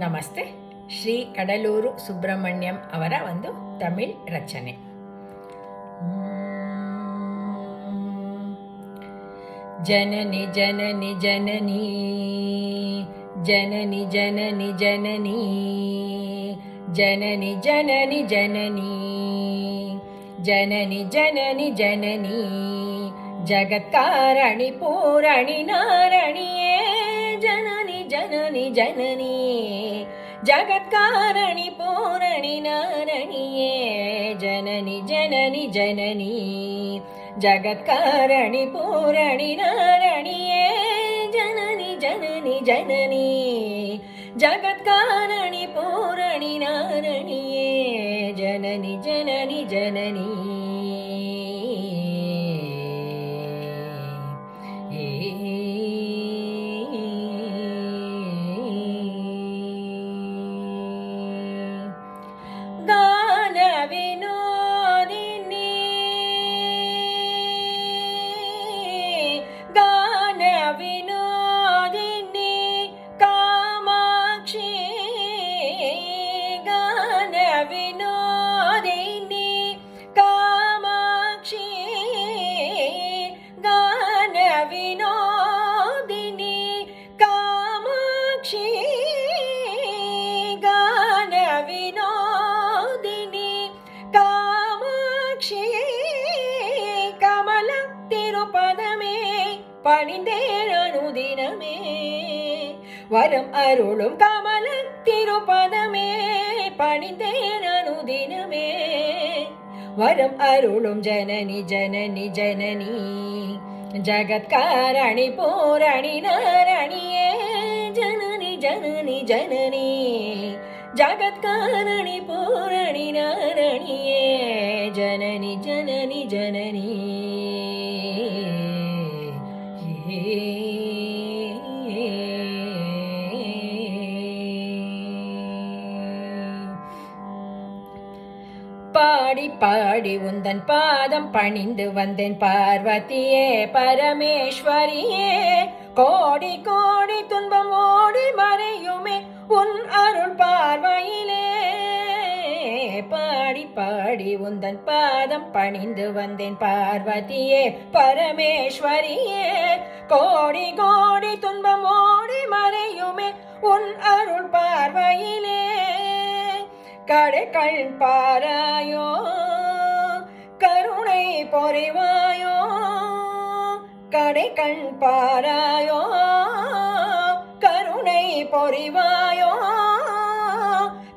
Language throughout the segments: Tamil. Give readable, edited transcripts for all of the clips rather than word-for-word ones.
ನಮಸ್ತೆ. ಶ್ರೀ ಕಡಲೂರು ಸುಬ್ರಹ್ಮಣ್ಯಂ ಅವರ ಒಂದು ತಮಿಳ್ ರಚನೆ. ಜನನಿ ಜನನಿ ಜನನಿ ಜನನಿ ಜನನಿ ಜನನಿ ಜನನಿ ಜನನಿ ಜನನಿ ಜನನಿ ಜನನಿ ಜನನಿ ಜಗತ್ಕಾರಣಿ ಪೂರಣಿ ನಾರಣಿಯೇ ಜನನಿ ಜನನಿ ಜನನಿ ಜಗತ್ಕಾರಣಿ ಪೂರಣಿ ನಾರಣಿಯೇ ಜನನಿ ಜನನಿ ಜನನಿ ಜಗತ್ಕಾರಣಿ ಪೂರಣಿ ನಾರಣಿಯೇ ಜನನಿ ಜನನಿ ಜನನಿ ಜಗತ್ಕಾರಣಿ ಪೂರಣಿ ನಾರಣಿಯೇ ಜನನಿ ಜನನಿ ಜನನಿ ಗಾನ ವಿನೋದಿನಿ ಗಾನ ವಿನೋದಿನಿ ಕಾಮಾಕ್ಷಿ ಗಾನ ವಿನೋದಿನಿ ಕಾಮಾಕ್ಷಿ ಗಾನ ವಿನೋದಿನಿ ಕಾಮಾಕ್ಷಿ ಗಾನ ವಿನೋದಿನಿ காமாட்சி கமல திருப்பதமே பணிந்தேன் அனுதினமே வரம் அருளும் கமல திருப்பதமே பணிந்தேன் அனுதினமே வரம் அருளும் ஜனனி ஜனனி ஜனனி ஜகத்காரணி பூரணி நாரணியே ஜனனி ஜனனி ஜனனி ஜகத்காரணி பூரணி நாரணியே ஜனனி ஜனனி ஜனனி பாடி பாடி உந்தன் பாதம் பணிந்து வந்தேன் பார்வதியே பரமேஸ்வரியே கோடி கோடி துன்பம் ஓடி மறையுமே உன் அருள் பார்வையிலே பாடி பாடி உந்தன் பாதம் பணிந்து வந்தேன் பார்வதியே பரமேஸ்வரியே கோடி கோடி துன்பம் ஓடி மறையுமே உன் அருள் பார்வையிலே கடை கண் பாராயோ கருணை பொறிவாயோ கடை கண் பாராயோ கருணை பொறிவாயோ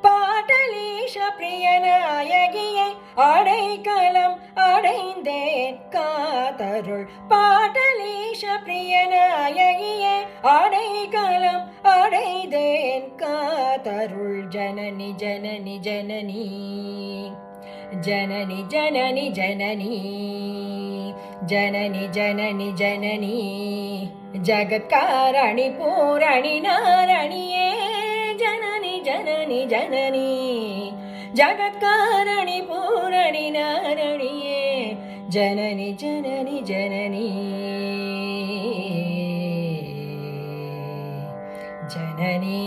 பாட்டலீஷ பிரியநாயகியை அடைக்கலம் அடைந்தேன் காத்தருள் பாட்டலீஷ பிரியநாயகியை அடைக்கலம் அடைந்தேன் காத்தருள் ஜனனி ஜனனி ஜனனி ஜனனி ஜனனி ஜனனி ஜனனி ஜனனி ஜனனி ஜகத்காரணி பூரணி நாரணியே ஜனனி ஜனனி ஜனனி ஜகத்காரணி பூரணி நாரணியே ஜனனி ஜனனி ஜனனி ஜனனி